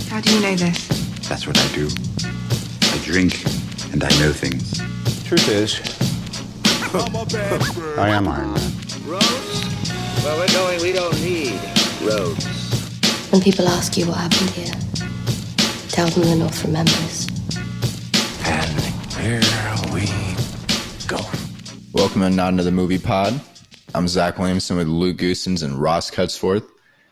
How do you know this? That's what I do. I drink and I know things. Truth is, I am Iron Man. Roads? Where we're going, we don't need roads. When people ask you what happened here, tell them the North remembers. And here we go. Welcome to Not Another Movie Pod. I'm Zach Williamson with Luke Goosens and Ross Cutsforth.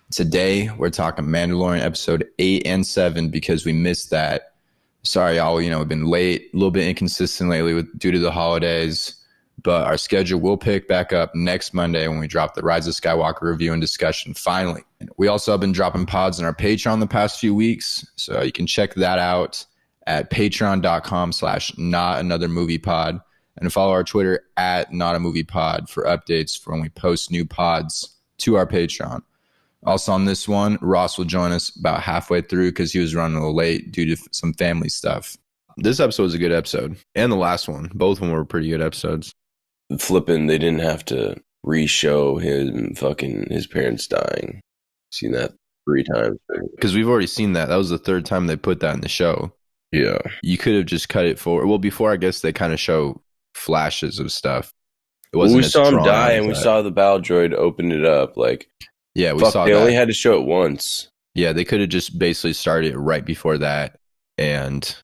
Today, we're talking Mandalorian episode 8 and 7 because we missed that. Sorry, y'all. We've been late, a little bit inconsistent lately due to the holidays, but our schedule will pick back up next Monday when we drop the Rise of Skywalker review and discussion finally. We also have been dropping pods on our Patreon the past few weeks, so you can check that out at patreon.com/notanothermoviepod and follow our Twitter at notamoviepod for updates for when we post new pods to our Patreon. Also on this one, Ross will join us about halfway through because he was running a little late due to some family stuff. This episode was a good episode, and the last one. Both of them were pretty good episodes. Flipping, they didn't have to re-show his parents dying. Seen that 3 times. Because we've already seen that. That was the 3rd time they put that in the show. Yeah. You could have just cut it forward. Well, before, I guess, they kind of show flashes of stuff. It wasn't we saw him die, and we that. saw the battle droid open it up. Yeah, we saw they that. only had to show it once. Yeah, they could have just basically started it right before that and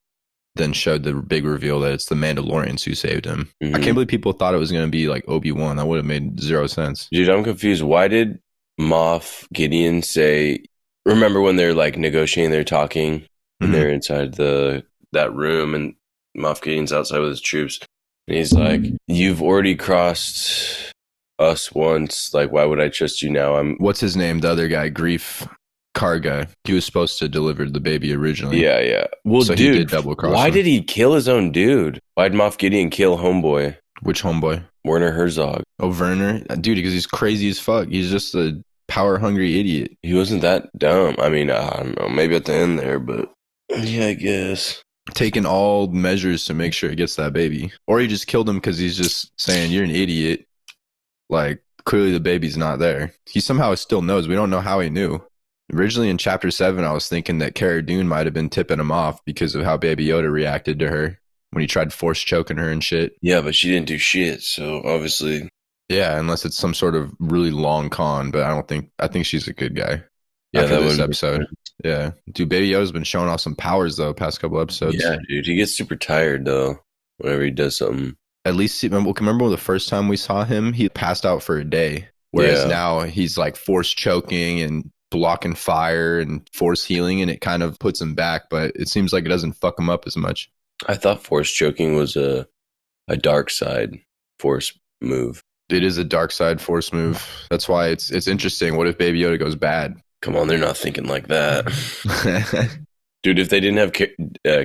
then showed the big reveal that it's the Mandalorians who saved him. Mm-hmm. I can't believe people thought it was going to be like Obi-Wan. That would have made zero sense. Dude, I'm confused. Why did Moff Gideon say... Remember when they're negotiating, they're talking, and they're inside that room, and Moff Gideon's outside with his troops, and he's like, "You've already crossed us once. Why would I trust you now?" What's his name? The other guy, Grief Karga. He was supposed to deliver the baby originally. Yeah. Well, so dude, he did double cross why him. did he kill his own dude? Why'd Moff Gideon kill homeboy? Which homeboy? Werner Herzog. Oh, Werner? Dude, because he's crazy as fuck. He's just a power-hungry idiot. He wasn't that dumb. I mean, I don't know. Maybe at the end there, but yeah, I guess. Taking all measures to make sure he gets that baby. Or he just killed him because he's just saying, you're an idiot. Clearly the baby's not there. He somehow still knows. We don't know how he knew. Originally in Chapter 7, I was thinking that Cara Dune might have been tipping him off because of how Baby Yoda reacted to her when he tried force choking her and shit. Yeah, but she didn't do shit, so obviously... Yeah, unless it's some sort of really long con, but I think she's a good guy. Yeah, after that this was episode. Yeah. Dude, Baby Yoda's been showing off some powers, though, past couple episodes. Yeah, dude, he gets super tired, though, whenever he does something. At least, remember the first time we saw him, he passed out for a day. Whereas now he's force choking and blocking fire and force healing, and it kind of puts him back, but it seems like it doesn't fuck him up as much. I thought force choking was a dark side force move. It is a dark side force move. That's why it's interesting. What if Baby Yoda goes bad? Come on, they're not thinking like that. Dude, if they didn't have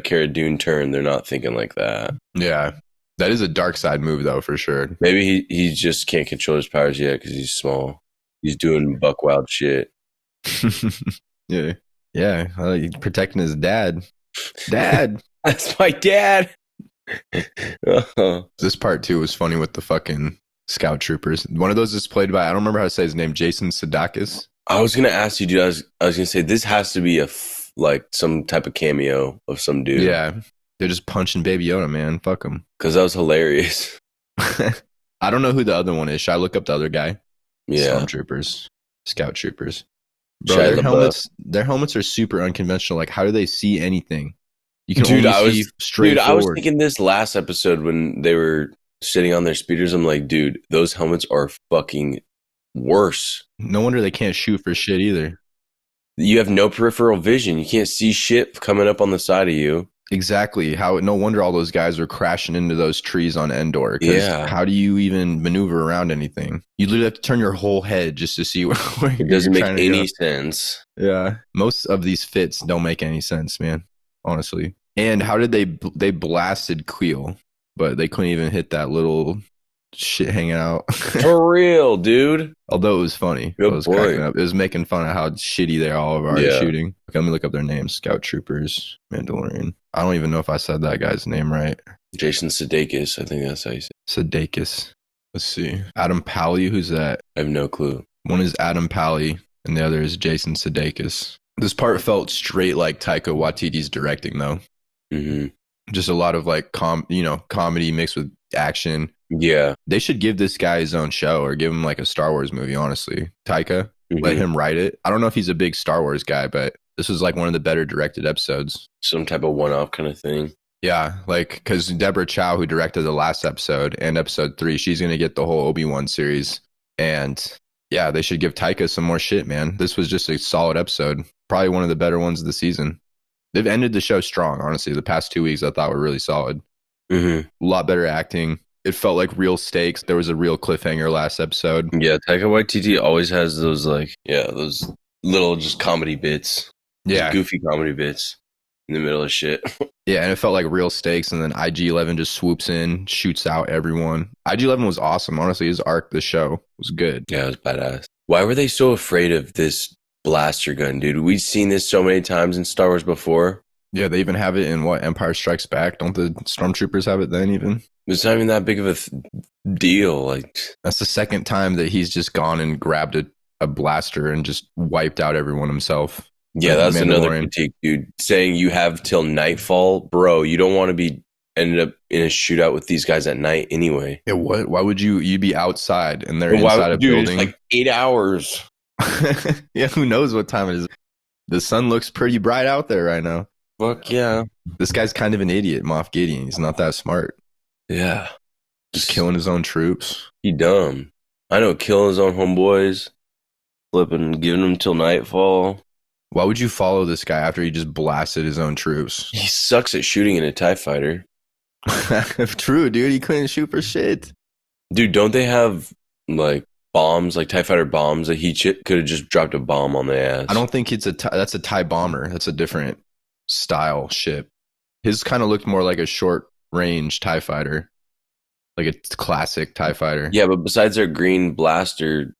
Cara Dune turn, they're not thinking like that. Yeah. That is a dark side move, though, for sure. Maybe he just can't control his powers yet because he's small. He's doing buck wild shit. Yeah. He's protecting his dad. Dad! That's my dad! This part, too, was funny with the fucking Scout Troopers. One of those is played by, I don't remember how to say his name, Jason Sudeikis. I was going to ask you, dude, I was going to say, this has to be some type of cameo of some dude. Yeah. They're just punching Baby Yoda, man. Fuck them. Because that was hilarious. I don't know who the other one is. Should I look up the other guy? Yeah. Stormtroopers. Scout Troopers. Bro, their helmets are super unconventional. How do they see anything? You can only see straight forward. I was thinking this last episode when they were sitting on their speeders. I'm like, dude, those helmets are fucking worse. No wonder they can't shoot for shit either. You have no peripheral vision. You can't see shit coming up on the side of you. Exactly. No wonder all those guys were crashing into those trees on Endor. Yeah. How do you even maneuver around anything? You literally have to turn your whole head just to see where it doesn't make any sense. Yeah. Most of these fits don't make any sense, man. Honestly. And how did they blasted Queel, but they couldn't even hit that little shit hanging out. For real, dude. Although it was funny. Good I was boy. cracking up. It was making fun of how shitty they all are at shooting. Okay, let me look up their names. Scout Troopers, Mandalorian. I don't even know if I said that guy's name right. Jason Sudeikis, I think that's how you say it. Sudeikis. Let's see. Adam Pally, who's that? I have no clue. One is Adam Pally, and the other is Jason Sudeikis. This part felt straight like Taika Waititi's directing, though. Mm-hmm. Just a lot of like comedy mixed with action. Yeah. They should give this guy his own show or give him like a Star Wars movie, honestly. Taika, let him write it. I don't know if he's a big Star Wars guy, but this was like one of the better directed episodes. Some type of one-off kind of thing. Yeah, like because Deborah Chow, who directed the last episode and episode 3, she's going to get the whole Obi-Wan series. And yeah, they should give Taika some more shit, man. This was just a solid episode. Probably one of the better ones of the season. They've ended the show strong, honestly. The past 2 weeks I thought were really solid. Mm-hmm. A lot better acting. It felt like real stakes. There was a real cliffhanger last episode. Yeah, Taika Waititi always has those those little just comedy bits. Yeah. Goofy comedy bits in the middle of shit. Yeah, and it felt like real stakes. And then IG-11 just swoops in, shoots out everyone. IG-11 was awesome. Honestly, his arc, the show, was good. Yeah, it was badass. Why were they so afraid of this blaster gun, dude? We've seen this so many times in Star Wars before. Yeah, they even have it in Empire Strikes Back. Don't the Stormtroopers have it then even? It's not even that big of a deal. Like, that's the second time that he's just gone and grabbed a blaster and just wiped out everyone himself. Yeah, that's another critique, dude. Saying you have till nightfall, bro. You don't want to be ended up in a shootout with these guys at night anyway. Yeah, what? Why would you'd be outside and they're inside a building? It's like 8 hours. Yeah, who knows what time it is? The sun looks pretty bright out there right now. Fuck yeah. This guy's kind of an idiot, Moff Gideon. He's not that smart. Yeah. Just killing his own troops. He dumb. I know, killing his own homeboys, flipping, giving them till nightfall. Why would you follow this guy after he just blasted his own troops? He sucks at shooting in a TIE fighter. True, dude. He couldn't shoot for shit. Dude, don't they have, like, bombs, like TIE fighter bombs that he could have just dropped a bomb on the ass? I don't think that's a TIE bomber. That's a different style ship. His kind of looked more like a short range TIE fighter, like a classic TIE fighter. Yeah, but besides their green blasters,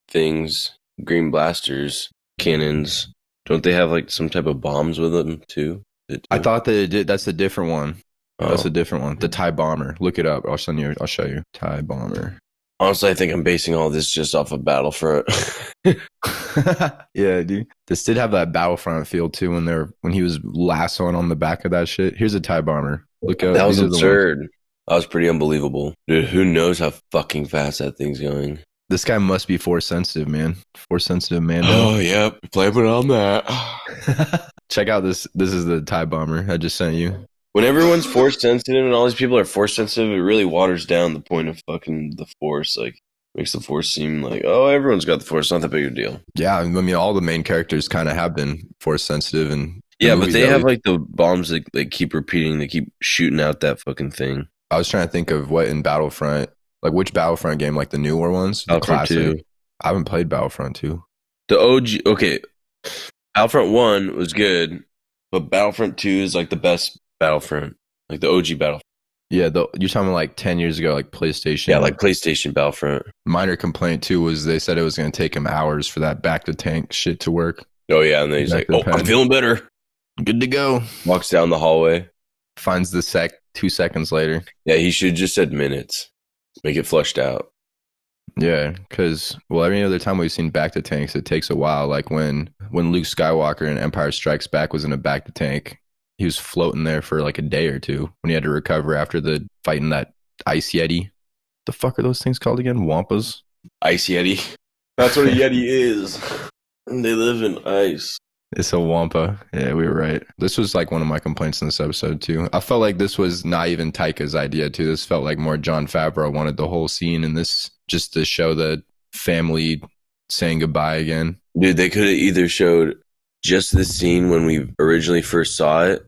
cannons, don't they have like some type of bombs with them too? I thought that it did. That's a different one. Oh. That's a different one. The TIE bomber. Look it up. I'll show you. TIE bomber. Honestly, I think I'm basing all this just off of Battlefront. Yeah, dude. This did have that Battlefront feel too when he was lassoing on the back of that shit. Here's a TIE bomber. Look up. That was absurd. That was pretty unbelievable. Dude, who knows how fucking fast that thing's going? This guy must be force sensitive, man. Force sensitive man. Oh, yep. Blame it on that. Check out this. This is the TIE bomber I just sent you. When everyone's force sensitive and all these people are force sensitive, it really waters down the point of fucking the force. Like, makes the force seem like, oh, everyone's got the force. Not that big of a deal. Yeah, I mean, all the main characters kind of have been force sensitive, and yeah, but they have like the bombs that they keep repeating. They keep shooting out that fucking thing. I was trying to think of what in Battlefront, like which Battlefront game, like the newer ones, the Battlefront 2. I haven't played Battlefront 2. The OG, okay, Battlefront 1 was good, but Battlefront 2 is like the best Battlefront, like the OG Battlefront. Yeah, you're talking like 10 years ago, like PlayStation. Yeah, like PlayStation Battlefront. Minor complaint too was they said it was going to take him hours for that back to tank shit to work. Oh yeah, and then he's like, "Oh, I'm feeling better, good to go." Walks down the hallway, finds the 2 seconds later. Yeah, he should have just said minutes, make it flushed out. Yeah, because every other time we've seen back to tanks, it takes a while. Like when Luke Skywalker in Empire Strikes Back was in a back to tank. He was floating there for like a day or two when he had to recover after the fighting that ice yeti. The fuck are those things called again? Wampas? Ice yeti. That's what a yeti is. They live in ice. It's a wampa. Yeah, we were right. This was like one of my complaints in this episode too. I felt like this was not even Taika's idea too. This felt like more Jon Favreau wanted the whole scene in this just to show the family saying goodbye again. Dude, they could have either showed just the scene when we originally first saw it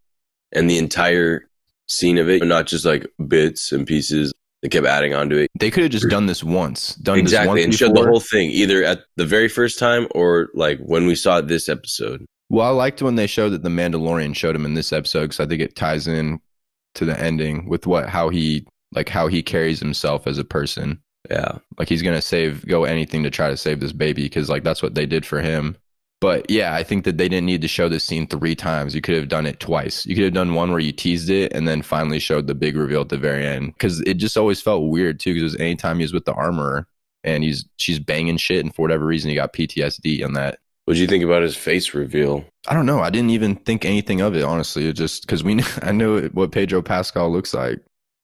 and the entire scene of it, not just like bits and pieces they kept adding onto it. They could have just done this once. Exactly, and showed the whole thing either at the very first time or like when we saw this episode. Well, I liked when they showed that the Mandalorian showed him in this episode because I think it ties in to the ending with how he carries himself as a person. Yeah, like he's gonna go anything to try to save this baby because like that's what they did for him. But yeah, I think that they didn't need to show this scene 3 times. You could have done it twice. You could have done one where you teased it and then finally showed the big reveal at the very end. Because it just always felt weird too. Because it was anytime he was with the armorer and she's banging shit, and for whatever reason he got PTSD on that. What'd you think about his face reveal? I don't know. I didn't even think anything of it, honestly. It just because I know what Pedro Pascal looks like.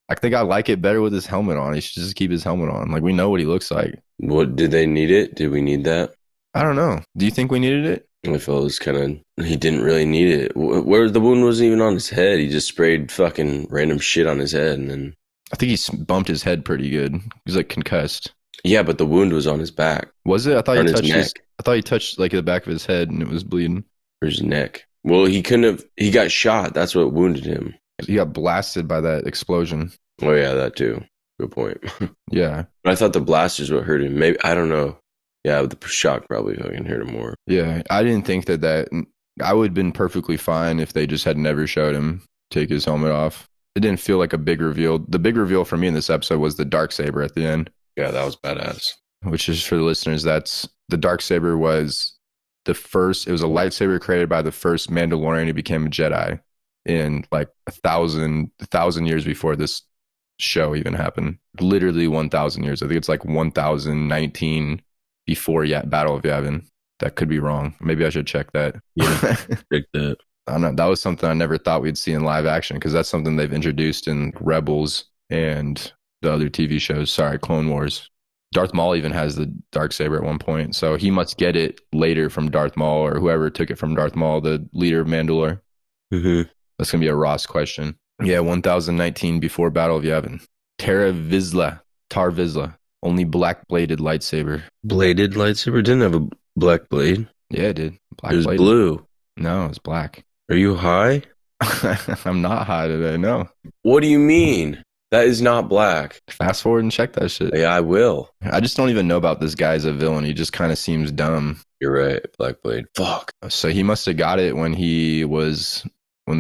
I think I like it better with his helmet on. He should just keep his helmet on. Like, we know what he looks like. What did they need it? Did we need that? I don't know. Do you think we needed it? I felt it was kind of. He didn't really need it. Where the wound wasn't even on his head. He just sprayed fucking random shit on his head, and then. I think he bumped his head pretty good. He's like concussed. Yeah, but the wound was on his back. Was it? I thought On he his touched neck. I thought he touched like the back of his head and it was bleeding. Or his neck. Well, he couldn't have. He got shot. That's what wounded him. He got blasted by that explosion. Oh yeah, that too. Good point. Yeah. But I thought the blasters what hurt him. Maybe I don't know. Yeah, but the shock probably fucking hurt him more. Yeah. I didn't think that I would have been perfectly fine if they just had never showed him take his helmet off. It didn't feel like a big reveal. The big reveal for me in this episode was the Darksaber at the end. Yeah, that was badass. Which is for the listeners, that's the Darksaber was the first, it was a lightsaber created by the first Mandalorian who became a Jedi in like 1,000 years before this show even happened. Literally 1,000 years. I think it's like 1,019 before Battle of Yavin. That could be wrong. Maybe I should check that. Yeah, check that. I don't know. That was something I never thought we'd see in live action because that's something they've introduced in Rebels and the other TV shows. Sorry, Clone Wars. Darth Maul even has the Darksaber at one point. So he must get it later from Darth Maul or whoever took it from Darth Maul, the leader of Mandalore. Mm-hmm. That's going to be a Ross question. Yeah, 1019 before Battle of Yavin. Tar Vizsla. Only black-bladed lightsaber. Bladed lightsaber didn't have a black blade. Yeah, it did. Black It was bladed. blue. No, it's black. Are you high? I'm not high today, no. What do you mean? That is not black. Fast forward and check that shit. Yeah, I will. I just don't even know about this guy as a villain. He just kind of seems dumb. You're right. Black blade. Fuck. So he must have got it when they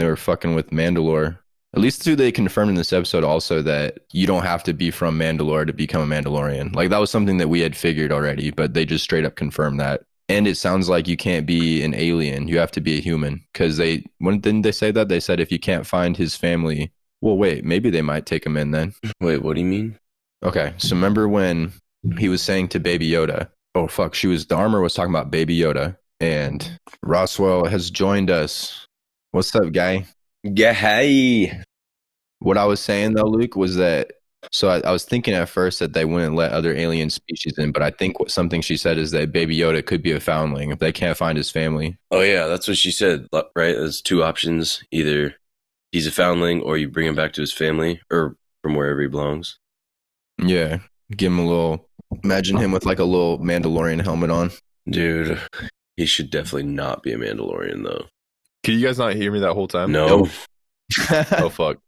were fucking with Mandalore. At least they confirmed in this episode also that you don't have to be from Mandalore to become a Mandalorian. Like that was something that we had figured already, but they just straight up confirmed that. And it sounds like you can't be an alien. You have to be a human. Because didn't they say that? They said if you can't find his family, well, wait, maybe they might take him in then. Wait, what do you mean? Okay, so remember when he was saying to Baby Yoda, oh fuck, the armor was talking about Baby Yoda, and Roswell has joined us. What's up, guy? Yeah, hey. What I was saying though, Luke, was that so I was thinking at first that they wouldn't let other alien species in, but I think something she said is that Baby Yoda could be a foundling if they can't find his family. Oh yeah, that's what she said, right? There's two options. Either he's a foundling or you bring him back to his family or from wherever he belongs. Yeah, give him imagine him with like a little Mandalorian helmet on. Dude, he should definitely not be a Mandalorian though. Can you guys not hear me that whole time? No. Oh, fuck.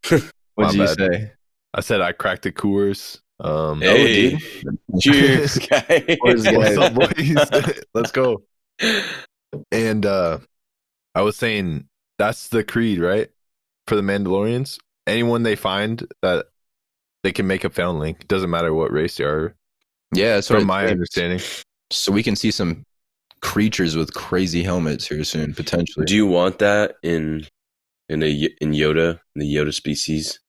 What did My you bad. say? I said I cracked the Coors. Hey, cheers, guy. What's What's up, boys? Let's go. And I was saying that's the creed, right? For the Mandalorians. Anyone they find that they can make a foundling. Doesn't matter what race they are. Yeah, that's what From it my seems. understanding. So we can see some creatures with crazy helmets here soon, potentially. Do you want that in Yoda, in the Yoda species?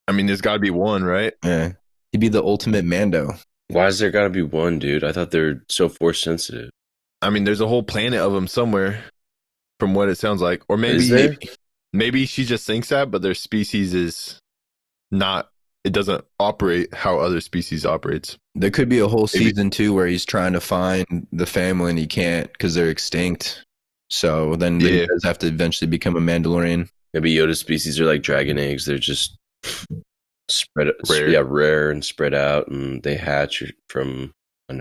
I mean, there's got to be one, right? Yeah, he'd be the ultimate Mando. Why is there got to be one, dude? I thought they're so force sensitive. I mean, there's a whole planet of them somewhere, from what it sounds like. Or Is there? maybe she just thinks that, but their species is not. It doesn't operate how other species operates. There could be a whole Maybe. season 2 where he's trying to find the family and he can't because they're extinct. So then he Yeah. does have to eventually become a Mandalorian. Maybe Yoda species are like dragon eggs. They're just Rare. rare and spread out, and they hatch from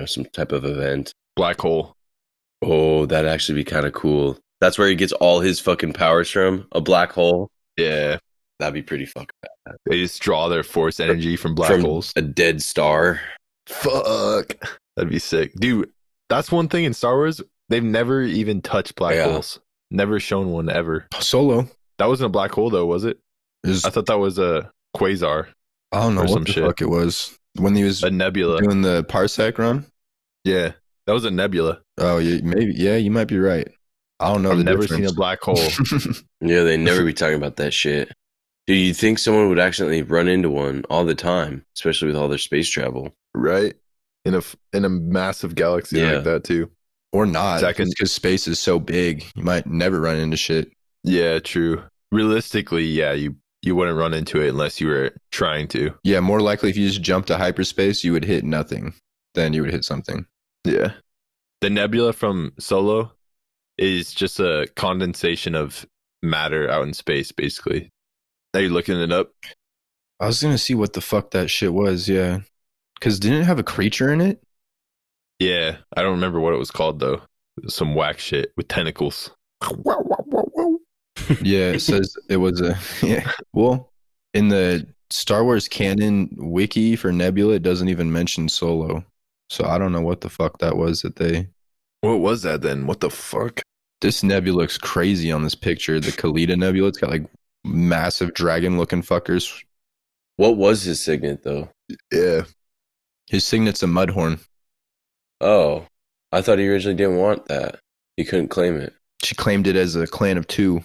some type of event. Black hole. Oh, that'd actually be kind of cool. That's where he gets all his fucking powers from, a black hole. Yeah. That'd be pretty fucking bad. They just draw their force energy from black From holes. a dead star. Fuck. That'd be sick. Dude, that's one thing in Star Wars. They've never even touched black Yeah. holes. Never shown one ever. Solo. That wasn't a black hole, though, was it? Is, I thought that was a quasar, I don't know or what some the shit. fuck it was. When he was a nebula. doing the Parsec run? Yeah, that was a nebula. Oh, maybe. Yeah, you might be right. I don't know I've the never difference. seen a black hole. Yeah, they never be talking about that shit. Do you think someone would accidentally run into one all the time, especially with all their space travel? Right? In a massive galaxy Yeah. like that, too. Or not, Second. because space is so big, you might never run into shit. Yeah, true. Realistically, yeah, you wouldn't run into it unless you were trying to. Yeah, more likely if you just jump to hyperspace, you would hit nothing. Then you would hit something. Yeah. The nebula from Solo is just a condensation of matter out in space, basically. Are you looking it up? I was going to see what the fuck that shit was, yeah. Because didn't it have a creature in it? Yeah, I don't remember what it was called though. It was some whack shit with tentacles. Yeah, it says it was a... Yeah. Well, in the Star Wars canon wiki for Nebula, it doesn't even mention Solo. So I don't know what the fuck that was that they... What was that then? What the fuck? This nebula looks crazy on this picture. The Kalita Nebula, it's got like massive dragon-looking fuckers. What was his signet though? Yeah. His signet's a mudhorn. Oh, I thought he originally didn't want that. He couldn't claim it. She claimed it as a clan of two,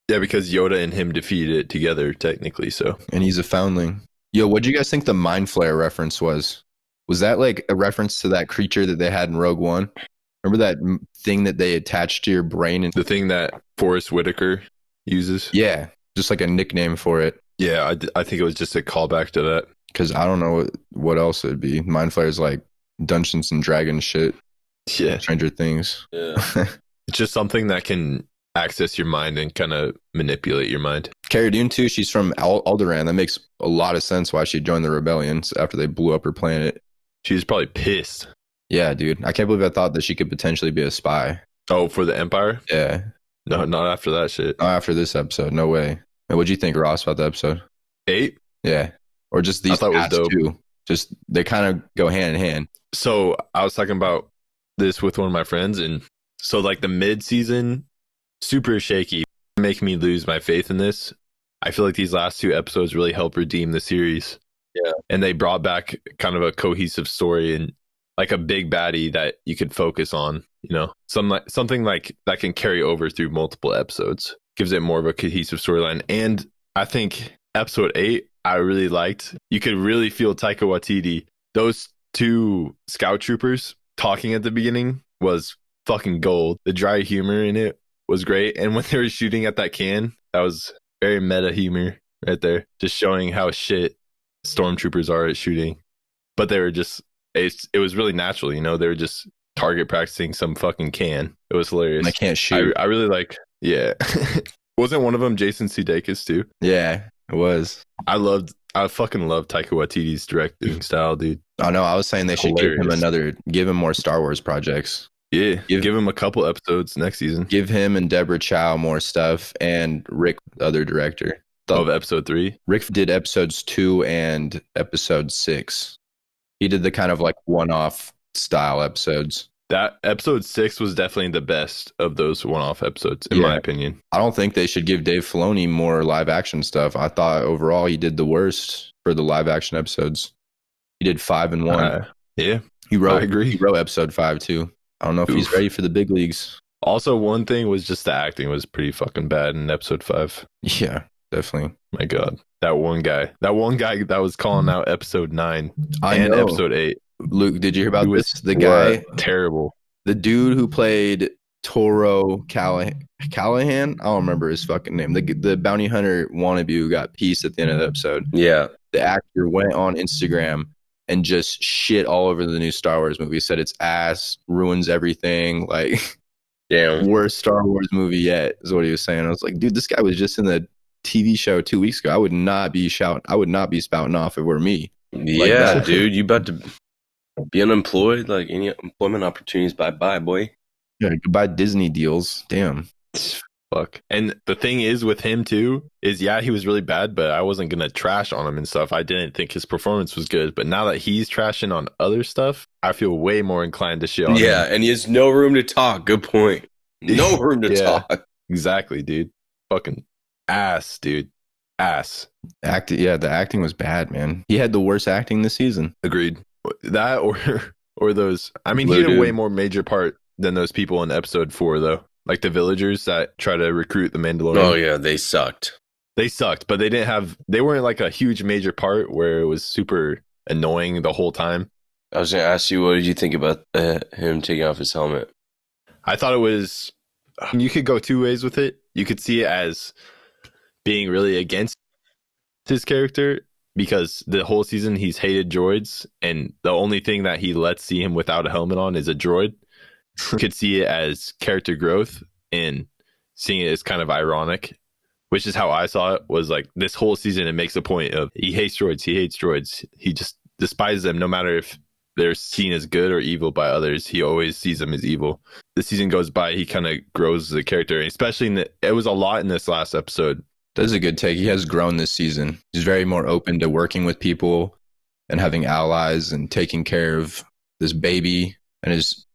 Yeah, because Yoda and him defeated it together, technically. So and he's a foundling. Yo, what do you guys think the Mind Flayer reference was? Was that like a reference to that creature that they had in Rogue One? Remember that thing that they attached to your brain? And the thing that Forrest Whitaker uses. yeah, just like a nickname for it. Yeah, I think it was just a callback to that. Because I don't know what else it would be. Mind Flayer's like Dungeons and Dragons shit. Yeah. Stranger Things. Yeah. It's just something that can access your mind and kind of manipulate your mind. Cara Dune too, she's from Alderaan. That makes a lot of sense why she joined the rebellions after they blew up her planet. She's probably pissed. Yeah, dude. I can't believe I thought that she could potentially be a spy. Oh, for the Empire? Yeah. No, not after that shit. Not after this episode. No way. And what'd you think, Ross, about the episode? 8? Yeah. Or just I these thought it was past dope. two. Just they kind of go hand in hand. So I was talking about this with one of my friends, and so like the mid-season, super shaky, make me lose my faith in this. I feel like these last 2 episodes really help redeem the series. Yeah. And they brought back kind of a cohesive story and like a big baddie that you could focus on, you know, something like that can carry over through multiple episodes. Gives it more of a cohesive storyline. And I think episode 8, I really liked. You could really feel Taika Waititi. Those 2 scout troopers talking at the beginning was fucking gold. The dry humor in it was great. And when they were shooting at that can, that was very meta humor right there. Just showing how shit stormtroopers are at shooting. But they were just, it was really natural, you know? They were just target practicing some fucking can. It was hilarious. And they can't shoot. I really like, yeah. Wasn't one of them Jason Sudeikis too? Yeah, it was. I fucking love Taika Waititi's directing style, dude. Oh no, I was saying they should give Hilarious. him more Star Wars projects. Yeah, give him a couple episodes next season. Give him and Deborah Chow more stuff, and Rick, the other director. Of episode 3. Rick did episodes 2 and episode 6. He did the kind of like one-off style episodes. That episode 6 was definitely the best of those one-off episodes, in my opinion. I don't think they should give Dave Filoni more live action stuff. I thought overall he did the worst for the live action episodes. He did 5 and 1. Yeah, I agree. He wrote episode 5 too. I don't know if he's ready for the big leagues. Also, one thing was just the acting was pretty fucking bad in episode 5. Yeah, definitely. My God, that one guy that was calling out episode 9 I and know. episode 8. Luke, did you hear about He was this? The guy, terrible. the dude who played Toro Callahan. I don't remember his fucking name. The bounty hunter wannabe who got pieced at the end of the episode. Yeah. The actor went on Instagram and just shit all over the new Star Wars movie. Said it's ass, ruins everything. Like, Damn. worst Star Wars movie yet is what he was saying. I was like, dude, this guy was just in the TV show 2 weeks ago. I would not be spouting off if it were me. Yeah, that. dude, you about to be unemployed? Like any employment opportunities? Bye, boy. Yeah, goodbye Disney deals. Damn. Fuck. And the thing is with him too, is yeah, he was really bad, but I wasn't gonna trash on him and stuff. I didn't think his performance was good. But now that he's trashing on other stuff, I feel way more inclined to shit on him. Yeah, and he has no room to talk. Good point. No room to Yeah. talk. Exactly, dude. Fucking ass, dude. Ass. The acting was bad, man. He had the worst acting this season. Agreed. That or those. I mean, he Blue had a way dude. more major part than those people in episode 4, though. Like the villagers that try to recruit the Mandalorian. Oh yeah, they sucked. They sucked, but they weren't like a huge major part where it was super annoying the whole time. I was gonna ask you, what did you think about him taking off his helmet? I thought it was. You could go two ways with it. You could see it as being really against his character because the whole season he's hated droids, and the only thing that he lets see him without a helmet on is a droid. You could see it as character growth and seeing it as kind of ironic, which is how I saw it. Was like this whole season it makes a point of he hates droids. He just despises them no matter if they're seen as good or evil by others. He always sees them as evil. The season goes by, he kind of grows as a character, especially it was a lot in this last episode. That's a good take. He has grown this season. He's very more open to working with people and having allies and taking care of this baby. And his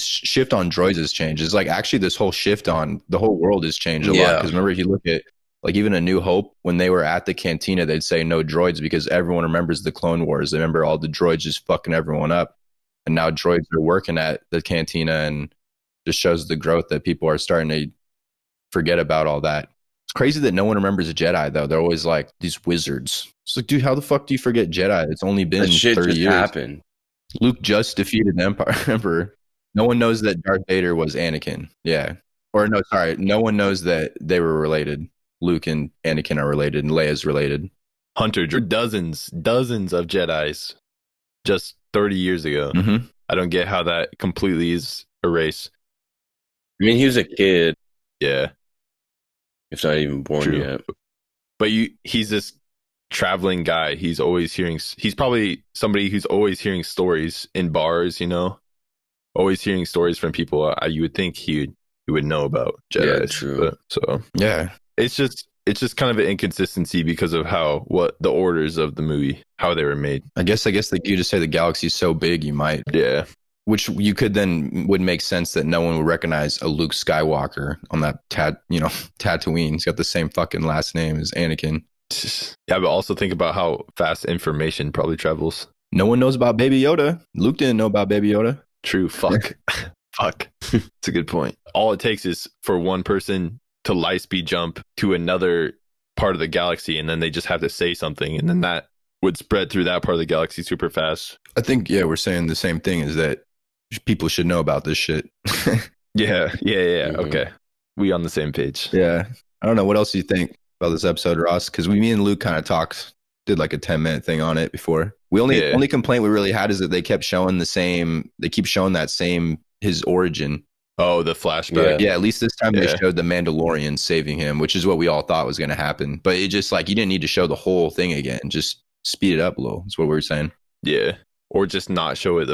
shift on droids has changed. It's like actually this whole shift on the whole world has changed a lot. Because remember, if you look at like even A New Hope, when they were at the cantina, they'd say no droids because everyone remembers the Clone Wars. They remember all the droids just fucking everyone up. And now droids are working at the cantina and just shows the growth that people are starting to forget about all that. It's crazy that no one remembers a Jedi, though. They're always like, these wizards. It's like, dude, how the fuck do you forget Jedi? It's only been That shit 30 just years. happened. Luke just defeated the Emperor. No one knows that Darth Vader was Anakin. Yeah. Or no, sorry. No one knows that they were related. Luke and Anakin are related, and Leia's related. Hunter, dozens of Jedis just 30 years ago. Mm-hmm. I don't get how that completely is erased. I mean, he was a kid, Yeah, if not even born true. yet. But he's this traveling guy. He's probably somebody who's always hearing stories in bars, always hearing stories from people. You would think he would know about Jedi. Yeah, true. So Yeah. it's just kind of an inconsistency because of what the orders of the movie, how they were made. I guess like you just say the galaxy's so big, you might. Yeah. Which you could then would make sense that no one would recognize a Luke Skywalker on that Tatooine. He's got the same fucking last name as Anakin. Yeah, but also think about how fast information probably travels. No one knows about Baby Yoda. Luke didn't know about Baby Yoda. True. Fuck. Fuck. It's a good point. All it takes is for one person to light speed jump to another part of the galaxy, and then they just have to say something, and then that would spread through that part of the galaxy super fast. I think, yeah, we're saying the same thing, is that people should know about this shit. Yeah. Mhm. Okay. We on the same page. Yeah. I don't know. What else do you think about this episode, Ross? Because me and Luke kind of did like a 10-minute thing on it before. Only complaint we really had is that they kept showing his origin. Oh, the flashback. Yeah, at least this time they Yeah. showed the Mandalorian saving him, which is what we all thought was going to happen. But it just like, you didn't need to show the whole thing again. Just speed it up a little. That's what we were saying. Yeah. Or just not show it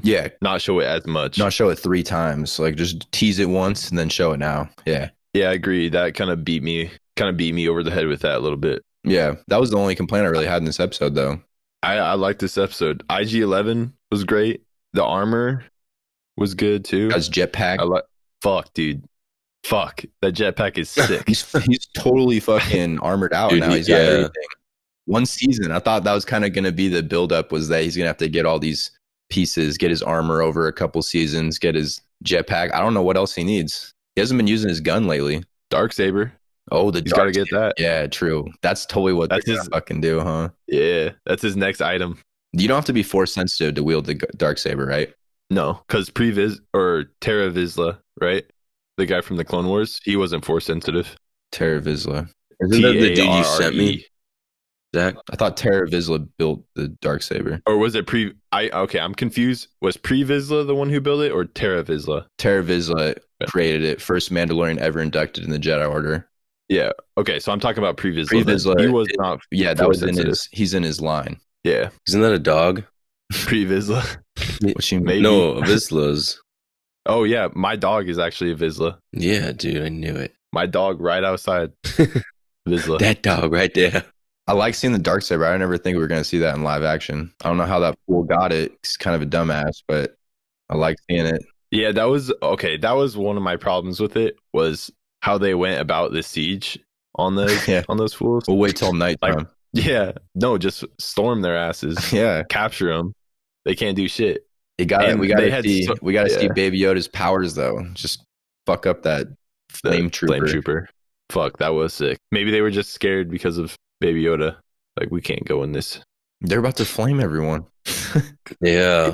Yeah. not show it as much. Not show it 3 times. Like just tease it once and then show it now. Yeah. Yeah, I agree. That kind of beat me over the head with that a little bit. Yeah. That was the only complaint I really had in this episode, though. I like this episode. IG-11 was great. The armor was good too. His jetpack. Fuck, dude. Fuck. That jetpack is sick. he's totally fucking armored out Dude, now. He's got everything. One season, I thought that was kind of going to be the buildup, was that he's going to have to get all these pieces, get his armor over a couple seasons, get his jetpack. I don't know what else he needs. He hasn't been using his gun lately. Darksaber. Oh, He's got to get that. Yeah, true. That's totally what That's they're gonna his- fucking do, huh? Yeah, that's his next item. You don't have to be force sensitive to wield the Darksaber, right? No, because Terra Vizsla, right? The guy from the Clone Wars, he wasn't force sensitive. Terra Vizsla. Isn't that the dude you sent me, Tarre. Zach? I thought Terra Vizsla built the Darksaber. Or was it I'm confused. Was Vizsla the one who built it, or Terra Vizsla? Terra Vizsla created it. First Mandalorian ever inducted in the Jedi Order. Yeah. Okay, so I'm talking about Vizsla. Pre-Vizsla, He was not. Yeah, that force was in sensitive. he's in his line. Yeah, Isn't that a dog? Vizsla. What you Maybe. No, Visla's. Oh yeah, my dog is actually a Vizsla. Yeah, dude, I knew it. My dog right outside Vizsla. That dog right there. I like seeing the Darksaber. I never think we were going to see that in live action. I don't know how that fool got it. He's kind of a dumbass, but I like seeing it. Yeah, that was okay. That was one of my problems with it, was how they went about the siege on those Yeah. on those fools. We'll wait till nighttime. Yeah, no, just storm their asses, Yeah, capture them. They can't do shit. we got And to they had see. so- We got to see yeah. Baby Yoda's powers, though. Just fuck up that The flame trooper. Fuck, that was sick. Maybe they were just scared because of Baby Yoda. Like, we can't go in this. They're about to flame everyone. Yeah.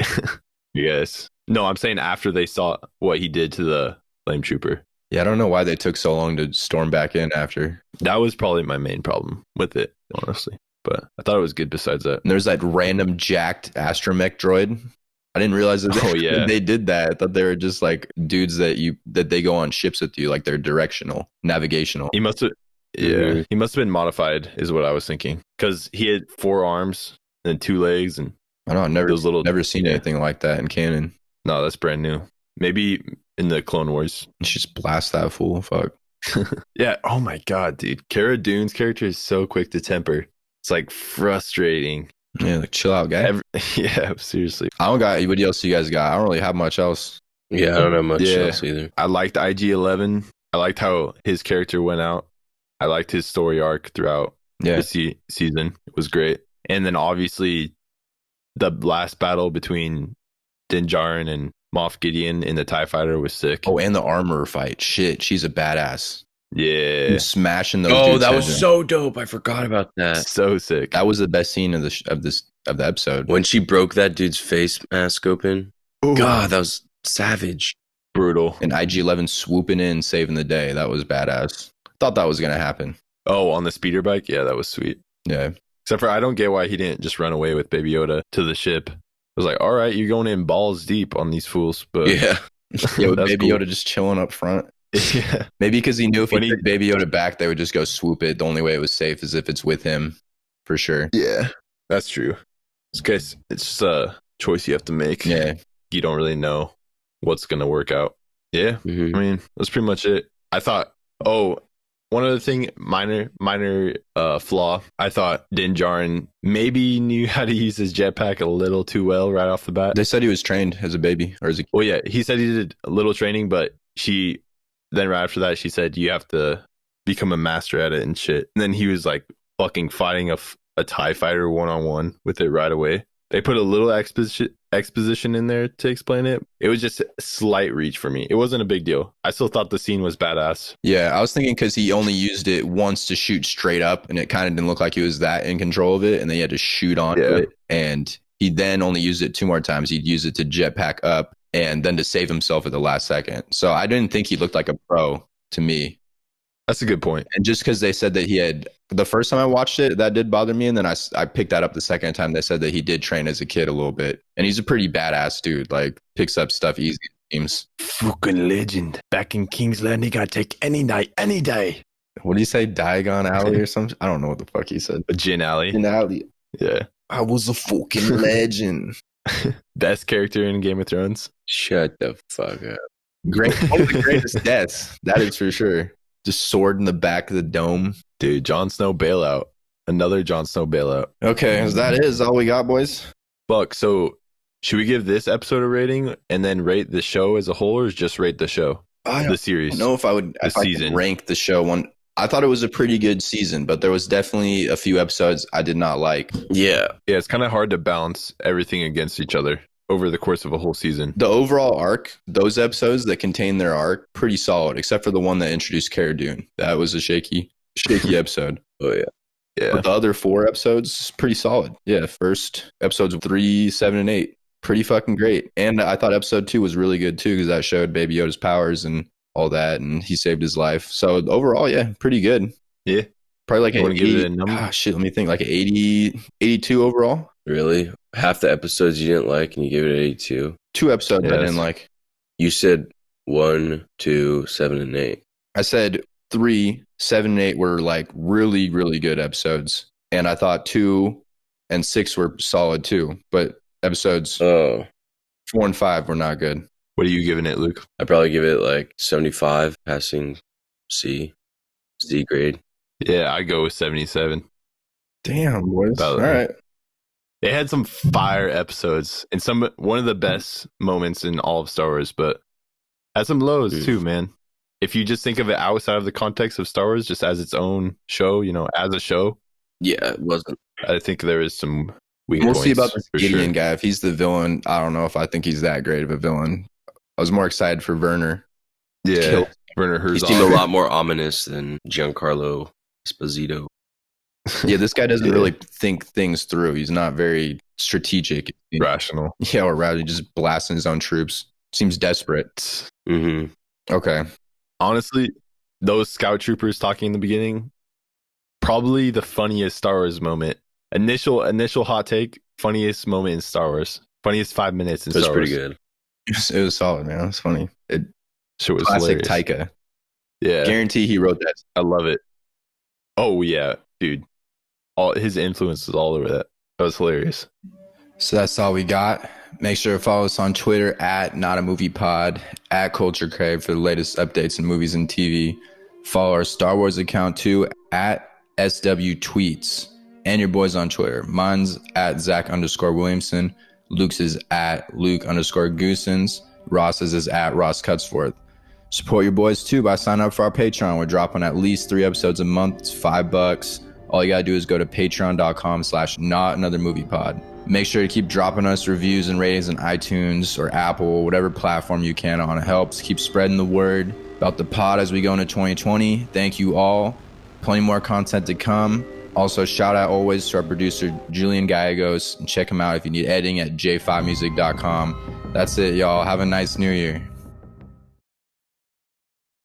Yes. No, I'm saying after they saw what he did to the flame trooper. Yeah, I don't know why they took so long to storm back in after. That was probably my main problem with it, honestly. But I thought it was good besides that. And there's that random jacked astromech droid. I didn't realize that they did that. I thought they were just like dudes that they go on ships with you, like they're directional, navigational. He must have, he must have been modified, is what I was thinking, because he had 4 arms and 2 legs, and I don't know, never seen anything like that in canon. No, that's brand new. Maybe in the Clone Wars. You should just blast that fool. Fuck. Yeah. Oh my god, dude. Cara Dune's character is so quick to temper. It's like frustrating. Yeah, like chill out, guy. Yeah, seriously. I don't got anybody else you guys got. I don't really have much else. Yeah, I don't know much else either. I liked IG-11. I liked how his character went out. I liked his story arc throughout the season. It was great. And then obviously the last battle between Din Djarin and Moff Gideon in the TIE Fighter was sick. Oh, and the armor fight. Shit, she's a badass. Yeah. Smashing those Oh, dudes' that heads was in. so dope. I forgot about that. So sick. That was the best scene of the episode. When she broke that dude's face mask open. Ooh. God, that was savage. Brutal. And IG-11 swooping in, saving the day. That was badass. Thought that was going to happen. Oh, on the speeder bike? Yeah, that was sweet. Yeah. Except for I don't get why he didn't just run away with Baby Yoda to the ship. I was like, all right, you're going in balls deep on these fools. But Yeah. Yeah, with That's Baby cool. Yoda just chilling up front. Yeah. Maybe because he knew if When he he- took Baby Yoda back, they would just go swoop it. The only way it was safe is if it's with him, for sure. Yeah. That's true. It's just a choice you have to make. Yeah. You don't really know what's going to work out. Yeah. Mhm. I mean, that's pretty much it. I thought, one other thing, minor flaw. I thought Din Djarin maybe knew how to use his jetpack a little too well right off the bat. They said he was trained as a baby or as a Well, yeah, he said he did a little training, but then right after that, she said you have to become a master at it and shit. And then he was like fucking fighting a TIE fighter 1-on-1 with it right away. They put a little exposition in there to explain it. It was just a slight reach for me. It wasn't a big deal. I still thought the scene was badass. Yeah, I was thinking because he only used it once to shoot straight up, and it kind of didn't look like he was that in control of it, and then he had to shoot onto Yeah. it. And he then only used it 2 more times. He'd use it to jetpack up and then to save himself at the last second. So I didn't think he looked like a pro to me. That's a good point. And just because they said that he had, the first time I watched it, that did bother me. And then I picked that up the second time. They said that he did train as a kid a little bit. And he's a pretty badass dude, like picks up stuff easy, it seems. Fucking legend. Back in King's Landing, I take any night, any day. What do you say? Diagon Alley or something? I don't know what the fuck he said. Jin Alley. In Alley. Yeah. I was a fucking legend. Best character in Game of Thrones. Shut the fuck up. Great. One of the greatest deaths. That is for sure. Just sword in the back of the dome. Dude, Jon Snow bailout. Another Jon Snow bailout. Okay, as that is all we got, boys. Fuck, so should we give this episode a rating and then rate the show as a whole, or just rate the show? The series. I don't know if I would The if I could season. rank the show one. I thought it was a pretty good season, but there was definitely a few episodes I did not like. Yeah. Yeah, it's kind of hard to balance everything against each other over the course of a whole season. The overall arc, those episodes that contain their arc, pretty solid, except for the one that introduced Cara Dune. That was a shaky episode. Oh, yeah. Yeah. But the other 4 episodes, pretty solid. Yeah, first episodes 3, 7, and 8, pretty fucking great. And I thought episode 2 was really good too, because that showed Baby Yoda's powers and all that, and he saved his life. So overall, yeah, pretty good. Yeah. Probably like You an wanna give it 80, a number? shit, let me think, like an 80, 82 overall. Really? Half the episodes you didn't like and you gave it an 82. 2 episodes I Yes. didn't like. You said 1, 2, 7, and 8. I said 3, 7, and 8 were like really, really good episodes. And I thought 2 and 6 were solid too. But episodes Oh, 4 and 5 were not good. What are you giving it, Luke? I'd probably give it like 75, passing C grade. Yeah, I go with 77. Damn, boys. About All that. right. They had some fire episodes and one of the best moments in all of Star Wars, but had some lows too, man. If you just think of it outside of the context of Star Wars, just as its own show, as a show, Yeah, it wasn't. I think there is some weak We'll points. see about this for Gideon sure. guy. If he's the villain, I don't know if I think he's that great of a villain. I was more excited for Werner. Yeah, Kill. Werner He Herzog. seemed a lot more ominous than Giancarlo Esposito. Yeah, this guy doesn't really think things through. He's not very strategic. Rational. Yeah, or rather just blasting his own troops. Seems desperate. Mm-hmm. Okay. Honestly, those scout troopers talking in the beginning, probably the funniest Star Wars moment. Initial hot take, funniest moment in Star Wars. Funniest 5 minutes in That's Star pretty Wars. good. It was solid, man. It was funny. Shit was Classic hilarious. Taika. Yeah. Guarantee he wrote that. I love it. Oh yeah, dude. All his influence is all over that. That was hilarious. So that's all we got. Make sure to follow us on Twitter at Not a Movie Pod, at Culture Crave for the latest updates in movies and TV. Follow our Star Wars account too at SW Tweets. And your boys on Twitter. Mine's at Zach_Williamson. Luke's is at Luke_Goosens. Ross's is at Ross Cutsforth. Support your boys too by signing up for our Patreon. We're dropping at least 3 episodes a month. It's $5. All you gotta do is go to patreon.com/notanothermoviepod. Make sure to keep dropping us reviews and ratings on iTunes or Apple, whatever platform you can on. It helps keep spreading the word about the pod as we go into 2020. Thank you all. Plenty more content to come. Also, shout out always to our producer, Julian Gallegos, and check him out if you need editing at j5music.com. That's it, y'all. Have a nice new year.